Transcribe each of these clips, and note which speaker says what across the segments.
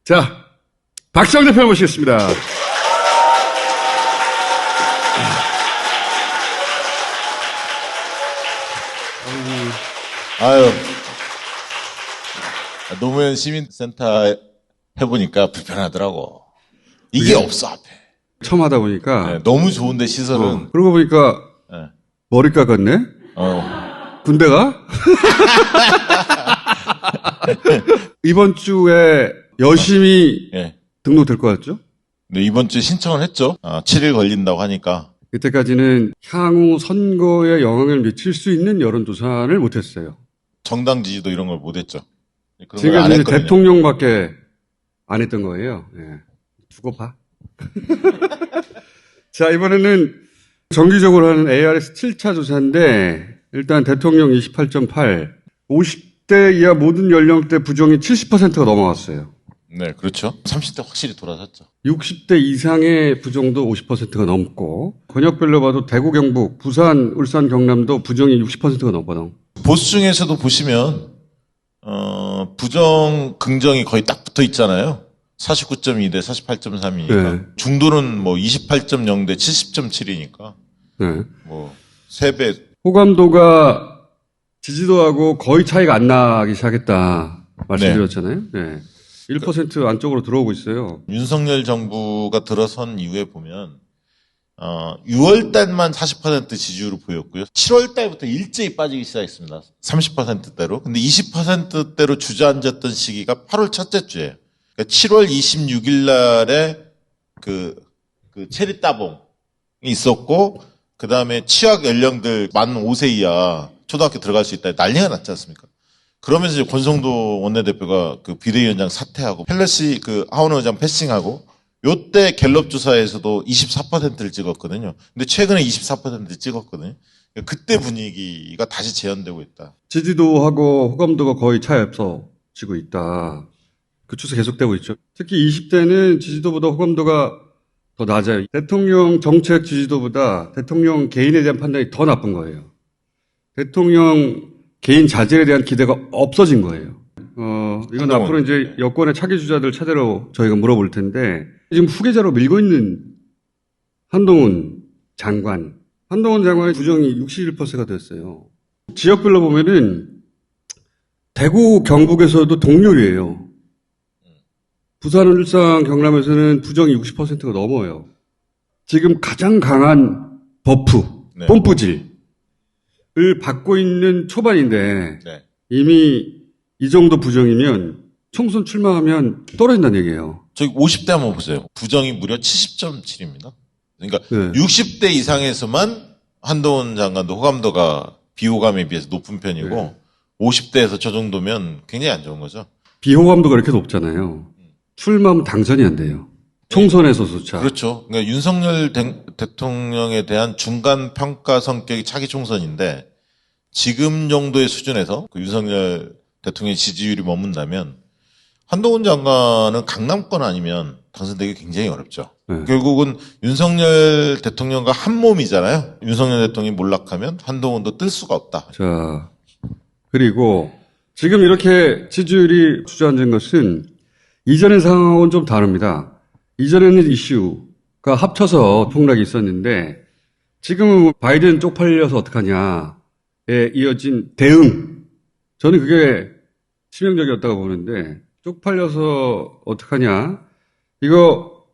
Speaker 1: 자, 박시영 대표 모시겠습니다.
Speaker 2: 아유, 노무현 시민센터 해보니까 불편하더라고. 이게 없어, 앞에.
Speaker 1: 처음 하다 보니까.
Speaker 2: 네, 너무 좋은데, 시설은.
Speaker 1: 그러고 보니까
Speaker 2: 네.
Speaker 1: 머리 깎았네? 군대가? 이번 주에 열심히
Speaker 2: 네.
Speaker 1: 등록될 것 같죠?
Speaker 2: 네, 이번 주에 신청을 했죠. 7일 걸린다고 하니까.
Speaker 1: 이때까지는 향후 선거에 영향을 미칠 수 있는 여론조사를 못했어요.
Speaker 2: 정당 지지도 이런 걸 못했죠. 그런 걸 안
Speaker 1: 지금까지
Speaker 2: 했거든요.
Speaker 1: 대통령밖에 안 했던 거예요. 예. 두고 봐. 자, 이번에는 정기적으로 하는 ARS 7차 조사인데, 일단 대통령 28.8, 50대 이하 모든 연령대 부정이 70%가 넘어갔어요.
Speaker 2: 네, 그렇죠. 30대 확실히 돌아섰죠.
Speaker 1: 60대 이상의 부정도 50%가 넘고, 권역별로 봐도 대구, 경북, 부산, 울산, 경남도 부정이 60%가 넘거든.
Speaker 2: 보수 중에서도 보시면, 부정, 긍정이 거의 딱 붙어 있잖아요. 49.2 대 48.3이니까.
Speaker 1: 네.
Speaker 2: 중도는 뭐 28.0 대 70.7이니까.
Speaker 1: 네.
Speaker 2: 뭐, 3배.
Speaker 1: 호감도가 지지도하고 거의 차이가 안 나기 시작했다 말씀드렸잖아요. 네. 1% 안쪽으로 들어오고 있어요.
Speaker 2: 윤석열 정부가 들어선 이후에 보면, 6월 달만 40% 지지율을 보였고요. 7월 달부터 일제히 빠지기 시작했습니다. 30%대로. 근데 20%대로 주저앉았던 시기가 8월 첫째 주예요. 그러니까 7월 26일 날에 그 체리 따봉이 있었고, 그 다음에 취약 연령들 만 5세 이하 초등학교 들어갈 수 있다 난리가 났지 않습니까? 그러면서 이제 권성도 원내대표가 그 비대위원장 사퇴하고 펠러시 그 하원 의장 패싱하고 요때 갤럽 조사에서도 24%를 찍었거든요. 근데 최근에 24%를 찍었거든요. 그때 분위기가 다시 재현되고 있다.
Speaker 1: 지지도하고 호감도가 거의 차이 없어지고 있다. 그 추세 계속되고 있죠. 특히 20대는 지지도보다 호감도가 더 낮아요. 대통령 정책 지지도보다 대통령 개인에 대한 판단이 더 나쁜 거예요. 대통령 개인 자질에 대한 기대가 없어진 거예요. 이건 앞으로 이제 여권의 차기 주자들 차례로 저희가 물어볼 텐데, 지금 후계자로 밀고 있는 한동훈 장관. 한동훈 장관의 부정이 61%가 됐어요. 지역별로 보면은 대구, 경북에서도 동률이에요. 부산, 울산, 경남에서는 부정이 60%가 넘어요. 지금 가장 강한 버프,
Speaker 2: 네.
Speaker 1: 뽐뿌질을 받고 있는 초반인데,
Speaker 2: 네.
Speaker 1: 이미 이 정도 부정이면 총선 출마하면 떨어진다는 얘기예요.
Speaker 2: 저기 50대 한번 보세요. 부정이 무려 70.7입니다. 그러니까
Speaker 1: 네.
Speaker 2: 60대 이상에서만 한동훈 장관도 호감도가 비호감에 비해서 높은 편이고
Speaker 1: 네.
Speaker 2: 50대에서 저 정도면 굉장히 안 좋은 거죠.
Speaker 1: 비호감도가 이렇게 높잖아요. 출마하면 당선이 안 돼요. 총선에서조차.
Speaker 2: 그렇죠. 그러니까 윤석열 대통령에 대한 중간 평가 성격이 차기 총선인데 지금 정도의 수준에서 그 윤석열 대통령의 지지율이 머문다면 한동훈 장관은 강남권 아니면 당선되기 굉장히 어렵죠.
Speaker 1: 네.
Speaker 2: 결국은 윤석열 대통령과 한 몸이잖아요. 윤석열 대통령이 몰락하면 한동훈도 뜰 수가 없다.
Speaker 1: 자, 그리고 지금 이렇게 지지율이 주저앉은 것은 이전의 상황은 좀 다릅니다. 이전에는 이슈가 합쳐서 폭락이 있었는데 지금은 바이든 쪽팔려서 어떡하냐에 이어진 대응. 저는 그게 치명적이었다고 보는데 쪽팔려서 어떡하냐. 이거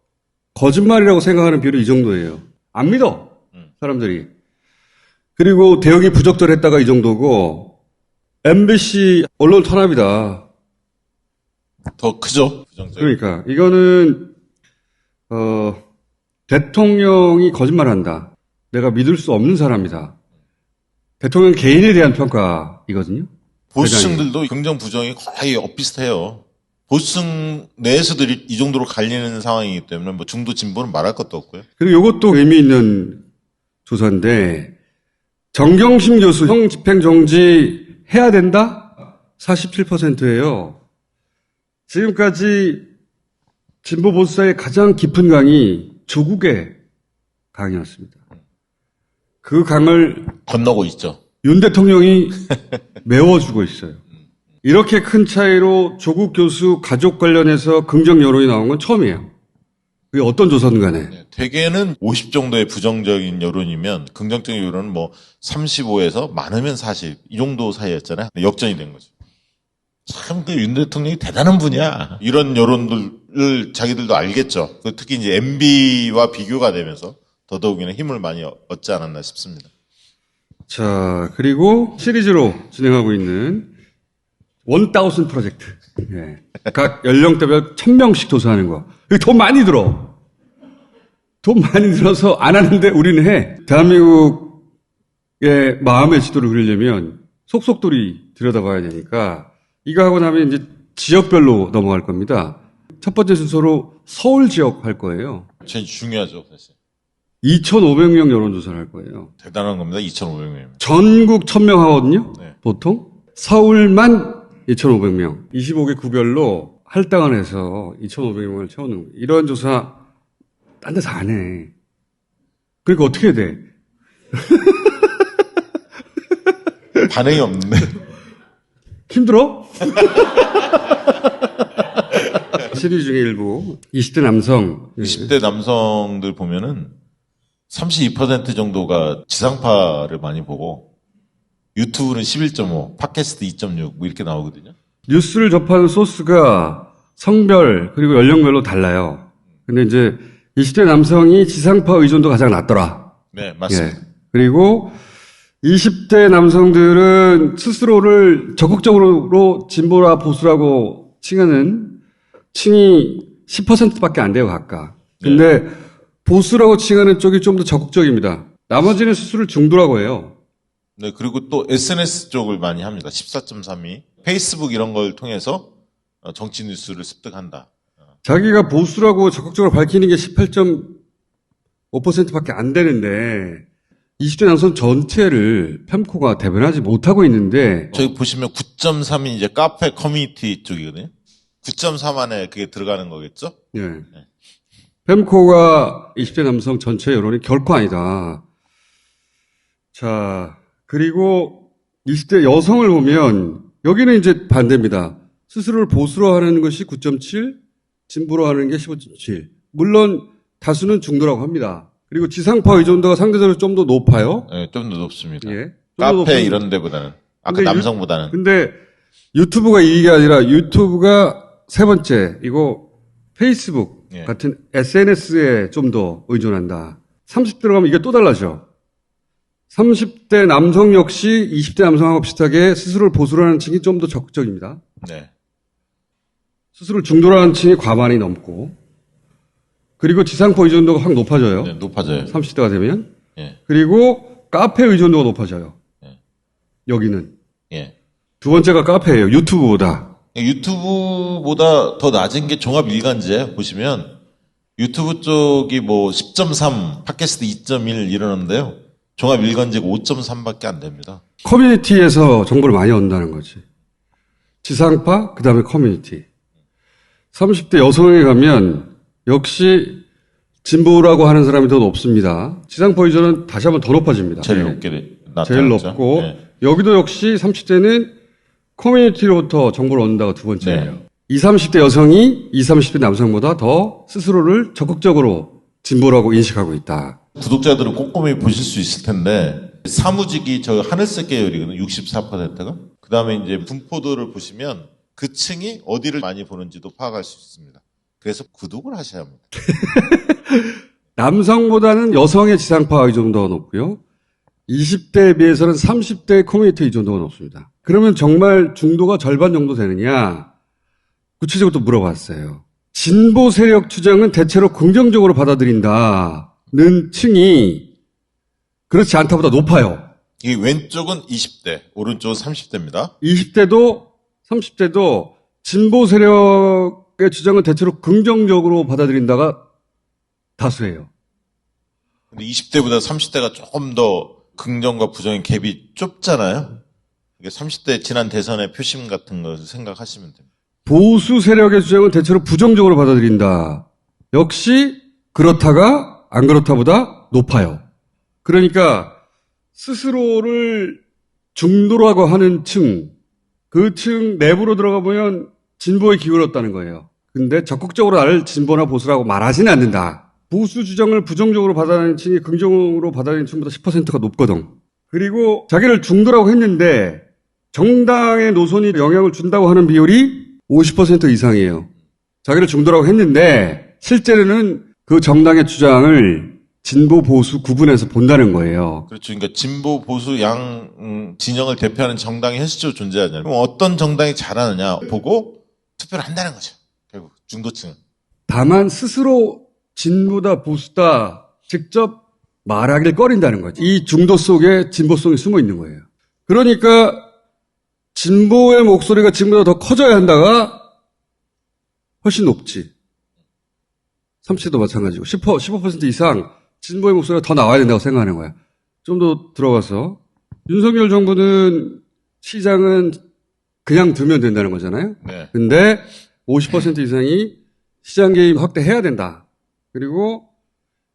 Speaker 1: 거짓말이라고 생각하는 비율이 이 정도예요. 안 믿어. 사람들이. 그리고 대응이 부적절했다가 이 정도고 MBC 언론 탄압이다.
Speaker 2: 더 크죠? 부정적인.
Speaker 1: 그러니까 이거는 대통령이 거짓말한다. 내가 믿을 수 없는 사람이다. 대통령 개인에 대한 평가이거든요.
Speaker 2: 보수층들도 긍정 부정이 거의 엇비슷해요. 보수층 내에서도 이 정도로 갈리는 상황이기 때문에 뭐 중도 진보는 말할 것도 없고요.
Speaker 1: 그리고 이것도 의미 있는 조사인데 정경심 교수 형 집행정지 해야 된다? 47%예요. 지금까지 진보 보수 사이의 가장 깊은 강이 조국의 강이었습니다. 그 강을
Speaker 2: 건너고 있죠.
Speaker 1: 윤 대통령이 메워주고 있어요. 이렇게 큰 차이로 조국 교수 가족 관련해서 긍정 여론이 나온 건 처음이에요. 그게 어떤 조사든 간에.
Speaker 2: 네, 대개는 50 정도의 부정적인 여론이면 긍정적인 여론은 뭐 35에서 많으면 40 이 정도 사이였잖아요. 역전이 된 거죠. 참 그 윤 대통령이 대단한 분이야. 이런 여론들을 자기들도 알겠죠. 특히 이제 MB와 비교가 되면서 더더욱이나 힘을 많이 얻지 않았나 싶습니다.
Speaker 1: 자, 그리고 시리즈로 진행하고 있는 1000 프로젝트. 예. 각 연령대별 1000명씩 조사하는 거. 이거 돈 많이 들어. 돈 많이 들어서 안 하는데 우리는 해. 대한민국의 마음의 지도를 그리려면 속속들이 들여다봐야 되니까 이거 하고 나면 이제 지역별로 넘어갈 겁니다. 첫 번째 순서로 서울 지역 할 거예요.
Speaker 2: 제일 중요하죠, 사실.
Speaker 1: 2,500명 여론조사를 할 거예요.
Speaker 2: 대단한 겁니다. 2,500명.
Speaker 1: 전국 1,000명 하거든요.
Speaker 2: 네.
Speaker 1: 보통. 서울만 2,500명. 25개 구별로 할당을 해서 2,500명을 채우는 거예요. 이런 조사 딴 데서 안 해. 그러니까 어떻게 해야 돼?
Speaker 2: 반응이 없는데.
Speaker 1: 힘들어? 시리즈 중에 일부 20대 남성
Speaker 2: 20대 남성들 보면은 32% 정도가 지상파를 많이 보고 유튜브는 11.5, 팟캐스트 2.6 뭐 이렇게 나오거든요.
Speaker 1: 뉴스를 접하는 소스가 성별 그리고 연령별로 달라요. 근데 이제 20대 남성이 지상파 의존도가 가장 낮더라.
Speaker 2: 네, 맞습니다.
Speaker 1: 예. 그리고 20대 남성들은 스스로를 적극적으로 진보라 보수라고 칭하는 층이 10%밖에 안 돼요, 각각. 근데 보수라고 칭하는 쪽이 좀 더 적극적입니다. 나머지는 스스로를 중도라고 해요.
Speaker 2: 네, 그리고 또 SNS 쪽을 많이 합니다. 14.32. 페이스북 이런 걸 통해서 정치 뉴스를 습득한다.
Speaker 1: 자기가 보수라고 적극적으로 밝히는 게 18.5%밖에 안 되는데 20대 남성 전체를 펜코가 대변하지 못하고 있는데
Speaker 2: 저기 보시면 9.3이 이제 카페 커뮤니티 쪽이거든요. 9.3 안에 그게 들어가는 거겠죠?
Speaker 1: 예. 펜코가 20대 남성 전체 여론이 결코 아니다. 자, 그리고 20대 여성을 보면 여기는 이제 반대입니다. 스스로를 보수로 하는 것이 9.7, 진보로 하는 게 15.7. 물론 다수는 중도라고 합니다. 그리고 지상파 의존도가 상대적으로 좀 더 높아요.
Speaker 2: 네, 좀 더 높습니다.
Speaker 1: 예.
Speaker 2: 카페 이런 데보다는. 아까
Speaker 1: 근데
Speaker 2: 남성보다는.
Speaker 1: 근데 유튜브가 이게 아니라 유튜브가 세 번째, 이거 페이스북
Speaker 2: 예.
Speaker 1: 같은 SNS에 좀 더 의존한다. 30대로 가면 이게 또 달라져. 30대 남성 역시 20대 남성하고 비슷하게 스스로를 보수로 하는 층이 좀 더 적극적입니다.
Speaker 2: 네.
Speaker 1: 스스로를 중도로 하는 층이 과반이 넘고, 그리고 지상파 의존도가 확 높아져요.
Speaker 2: 네, 높아져요.
Speaker 1: 30대가 되면.
Speaker 2: 예.
Speaker 1: 그리고 카페 의존도가 높아져요.
Speaker 2: 예.
Speaker 1: 여기는.
Speaker 2: 예.
Speaker 1: 두 번째가 카페예요. 유튜브보다.
Speaker 2: 유튜브보다 더 낮은 게 종합 일간지예요. 보시면 유튜브 쪽이 뭐 10.3, 팟캐스트 2.1 이러는데요. 종합 일간지가 5.3밖에 안 됩니다.
Speaker 1: 커뮤니티에서 정보를 많이 얻는다는 거지. 지상파, 그 다음에 커뮤니티. 30대 여성에 가면 역시 진보라고 하는 사람이 더 높습니다. 지상파 의존은 다시 한번 더 높아집니다.
Speaker 2: 제일
Speaker 1: 네.
Speaker 2: 높게 나타났죠.
Speaker 1: 제일 높고,
Speaker 2: 네.
Speaker 1: 여기도 역시 30대는 커뮤니티로부터 정보를 얻는다가 두 번째예요.
Speaker 2: 네.
Speaker 1: 20, 30대 여성이 20, 30대 남성보다 더 스스로를 적극적으로 진보라고 인식하고 있다.
Speaker 2: 구독자들은 꼼꼼히 보실 수 있을 텐데 사무직이 저 하늘색 계열이거든요. 64%가. 그 다음에 이제 분포도를 보시면 그 층이 어디를 많이 보는지도 파악할 수 있습니다. 그래서 구독을 하셔야 합니다.
Speaker 1: 남성보다는 여성의 지상파 의존도가 높고요. 20대에 비해서는 30대 커뮤니티 의존도가 높습니다. 그러면 정말 중도가 절반 정도 되느냐? 구체적으로 또 물어봤어요. 진보 세력 추정은 대체로 긍정적으로 받아들인다는 층이 그렇지 않다보다 높아요.
Speaker 2: 이 왼쪽은 20대, 오른쪽은 30대입니다.
Speaker 1: 20대도 30대도 진보 세력의 주장은 대체로 긍정적으로 받아들인다가 다수예요.
Speaker 2: 근데 20대보다 30대가 조금 더 긍정과 부정의 갭이 좁잖아요. 이게 30대 지난 대선의 표심 같은 것을 생각하시면 됩니다.
Speaker 1: 보수 세력의 주장은 대체로 부정적으로 받아들인다. 역시 그렇다가 안 그렇다보다 높아요. 그러니까 스스로를 중도라고 하는 층, 그 층 내부로 들어가 보면 진보에 기울었다는 거예요. 근데 적극적으로 나를 진보나 보수라고 말하지는 않는다. 보수 주장을 부정적으로 받아들이는 층이 긍정으로 받아들이는 층보다 10%가 높거든. 그리고 자기를 중도라고 했는데 정당의 노선이 영향을 준다고 하는 비율이 50% 이상이에요. 자기를 중도라고 했는데 실제로는 그 정당의 주장을 진보 보수 구분해서 본다는 거예요.
Speaker 2: 그렇죠. 그러니까 진보 보수 양 진영을 대표하는 정당이 현실적으로 존재하잖아요. 그럼 어떤 정당이 잘하느냐 보고 투표를 한다는 거죠. 결국 중도층은.
Speaker 1: 다만 스스로 진보다 보수다 직접 말하길 꺼린다는 거죠. 이 중도 속에 진보성이 숨어 있는 거예요. 그러니까 진보의 목소리가 지금보다 더 커져야 한다가 훨씬 높지. 30도 마찬가지고 15% 이상 진보의 목소리가 더 나와야 된다고 생각하는 거야. 좀 더 들어가서 윤석열 정부는 시장은 그냥 두면 된다는 거잖아요.
Speaker 2: 네.
Speaker 1: 근데 50% 이상이 시장 개입 확대해야 된다. 그리고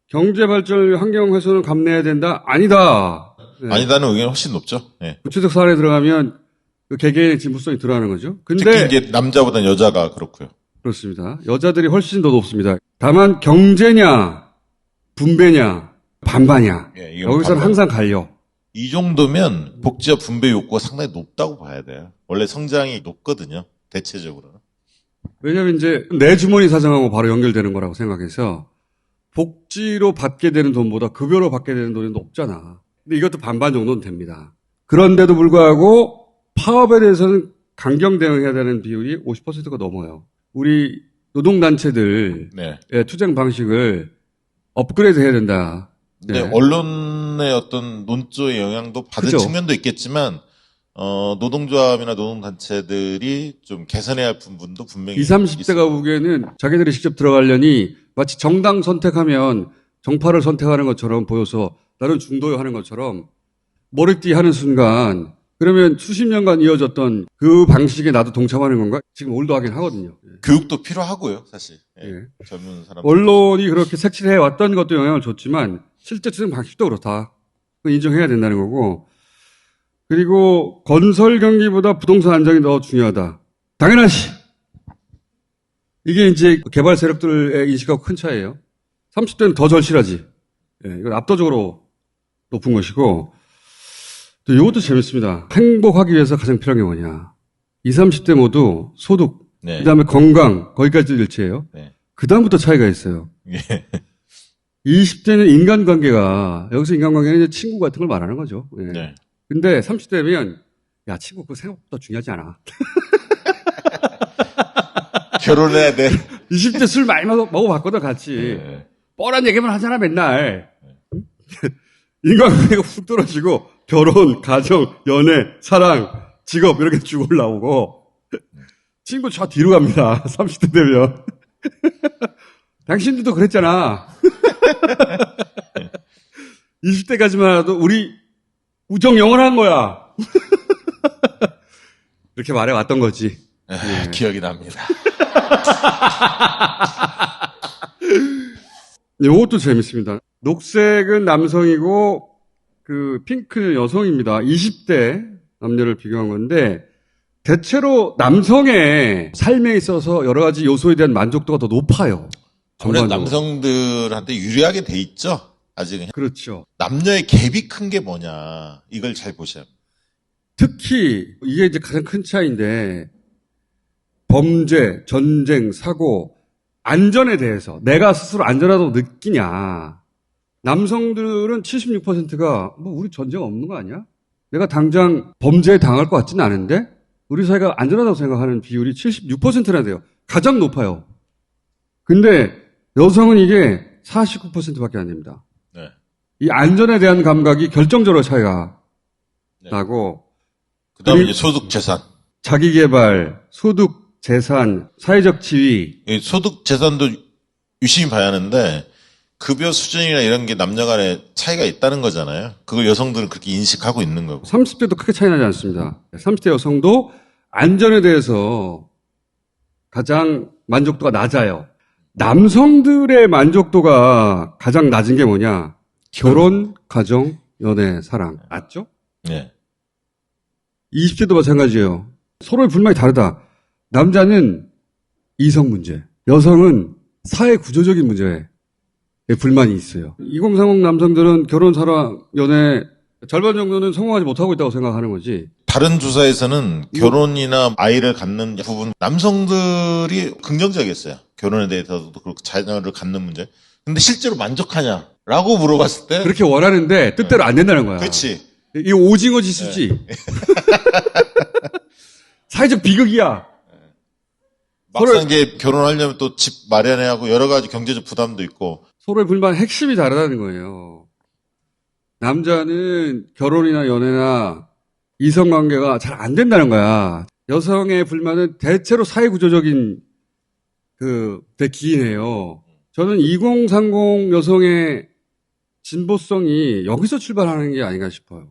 Speaker 1: 경제 발전 환경 훼손을 감내해야 된다. 아니다. 네.
Speaker 2: 아니다는 의견이 훨씬 높죠. 네.
Speaker 1: 구체적 사안에 들어가면 그 개개인의 진보성이 드러나는 거죠. 근데
Speaker 2: 특히 이제 남자보다는 여자가 그렇고요.
Speaker 1: 그렇습니다. 여자들이 훨씬 더 높습니다. 다만 경제냐 분배냐 반반이냐
Speaker 2: 예, 이건
Speaker 1: 여기서는
Speaker 2: 반반.
Speaker 1: 항상 갈려.
Speaker 2: 이 정도면 복지와 분배 욕구가 상당히 높다고 봐야 돼요. 원래 성장이 높거든요. 대체적으로는.
Speaker 1: 왜냐하면 이제 내 주머니 사정하고 바로 연결되는 거라고 생각해서 복지로 받게 되는 돈보다 급여로 받게 되는 돈이 높잖아. 근데 이것도 반반 정도는 됩니다. 그런데도 불구하고 파업에 대해서는 강경 대응해야 되는 비율이 50%가 넘어요. 우리 노동단체들의
Speaker 2: 네.
Speaker 1: 투쟁 방식을 업그레이드 해야 된다.
Speaker 2: 근데
Speaker 1: 네.
Speaker 2: 언론의 어떤 논조의 영향도 받은
Speaker 1: 그죠.
Speaker 2: 측면도 있겠지만, 노동조합이나 노동단체들이 좀 개선해야 할 부분도 분명히
Speaker 1: 20, 30대가
Speaker 2: 있어요.
Speaker 1: 보기에는 자기들이 직접 들어가려니 마치 정당 선택하면 정파를 선택하는 것처럼 보여서 나는 중도요 하는 것처럼 머리띠 하는 순간 그러면 수십 년간 이어졌던 그 방식에 나도 동참하는 건가? 지금 올드하긴 하거든요.
Speaker 2: 교육도 필요하고요, 사실. 예,
Speaker 1: 예.
Speaker 2: 젊은 사람.
Speaker 1: 언론이 그렇게 색칠해 왔던 것도 영향을 줬지만 실제 투쟁 방식도 그렇다. 그거 인정해야 된다는 거고. 그리고 건설 경기보다 부동산 안정이 더 중요하다. 당연하지. 이게 이제 개발 세력들의 인식하고 큰 차이예요. 30대는 더 절실하지. 예, 이건 압도적으로 높은 것이고. 또 이것도 재밌습니다. 행복하기 위해서 가장 필요한 게 뭐냐. 20, 30대 모두 소득,
Speaker 2: 네.
Speaker 1: 그 다음에 건강, 거기까지 일치해요.
Speaker 2: 네.
Speaker 1: 그 다음부터 차이가 있어요.
Speaker 2: 예.
Speaker 1: 20대는 인간관계가, 여기서 인간관계는 이제 친구 같은 걸 말하는 거죠. 예.
Speaker 2: 네.
Speaker 1: 근데 30대면, 야, 친구 그거 생각보다 중요하지 않아.
Speaker 2: 결혼해야 돼.
Speaker 1: 20대 술 많이 먹어봤거든, 같이.
Speaker 2: 네.
Speaker 1: 뻔한 얘기만 하잖아, 맨날. 인간관계가 훅 떨어지고, 결혼, 가정, 연애, 사랑, 직업, 이렇게 쭉 올라오고, 친구 저 뒤로 갑니다. 30대 되면. 당신들도 그랬잖아. 20대까지만 해도 우리 우정 영원한 거야. 이렇게 말해왔던 거지.
Speaker 2: 기억이 납니다.
Speaker 1: 이것도 재밌습니다. 녹색은 남성이고 그 핑크는 여성입니다. 20대 남녀를 비교한 건데 대체로 남성의 삶에 있어서 여러 가지 요소에 대한 만족도가 더 높아요.
Speaker 2: 아무래도
Speaker 1: 전반적으로.
Speaker 2: 남성들한테 유리하게 돼 있죠. 아직은.
Speaker 1: 그렇죠.
Speaker 2: 남녀의 갭이 큰 게 뭐냐. 이걸 잘 보셔야 합니다.
Speaker 1: 특히 이게 이제 가장 큰 차이인데 범죄, 전쟁, 사고, 안전에 대해서 내가 스스로 안전하다고 느끼냐. 남성들은 76%가 뭐 우리 전쟁 없는 거 아니야? 내가 당장 범죄에 당할 것 같지는 않은데 우리 사회가 안전하다고 생각하는 비율이 76%나 돼요. 가장 높아요. 근데 여성은 이게 49%밖에 안 됩니다.
Speaker 2: 네.
Speaker 1: 이 안전에 대한 감각이 결정적으로 차이가
Speaker 2: 네.
Speaker 1: 나고
Speaker 2: 그 다음에
Speaker 1: 그리고-
Speaker 2: 이제 소득 재산.
Speaker 1: 자기개발, 소득, 재산, 사회적 지위.
Speaker 2: 이 소득 재산도 유심히 봐야 하는데 급여 수준이나 이런 게 남녀 간에 차이가 있다는 거잖아요. 그걸 여성들은 그렇게 인식하고 있는 거고.
Speaker 1: 30대도 크게 차이 나지 않습니다. 30대 여성도 안전에 대해서 가장 만족도가 낮아요. 남성들의 만족도가 가장 낮은 게 뭐냐? 결혼, 가정, 연애, 사랑. 맞죠?
Speaker 2: 네.
Speaker 1: 20대도 마찬가지예요. 서로의 불만이 다르다. 남자는 이성 문제, 여성은 사회 구조적인 문제에 불만이 있어요. 2030 남성들은 결혼, 사랑, 연애 절반 정도는 성공하지 못하고 있다고 생각하는 거지.
Speaker 2: 다른 조사에서는 결혼이나 아이를 갖는 부분 남성들이 긍정적이었어요. 결혼에 대해서도 그렇고 자녀를 갖는 문제. 근데 실제로 만족하냐라고 물어봤을 때
Speaker 1: 그렇게 원하는데 뜻대로 안 된다는 거야.
Speaker 2: 그렇지.
Speaker 1: 이거 오징어 지수지. 사회적 비극이야.
Speaker 2: 막상 이게 결혼하려면 또 집 마련해야 하고 여러 가지 경제적 부담도 있고
Speaker 1: 서로의 불만 핵심이 다르다는 거예요. 남자는 결혼이나 연애나 이성관계가 잘 안 된다는 거야. 여성의 불만은 대체로 사회구조적인 데 기인해요. 저는 2030 여성의 진보성이 여기서 출발하는 게 아닌가 싶어요.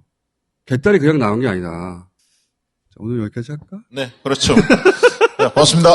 Speaker 1: 개딸이 그냥 나온 게 아니다. 자, 오늘 여기까지 할까?
Speaker 2: 네, 그렇죠. 네, 고맙습니다.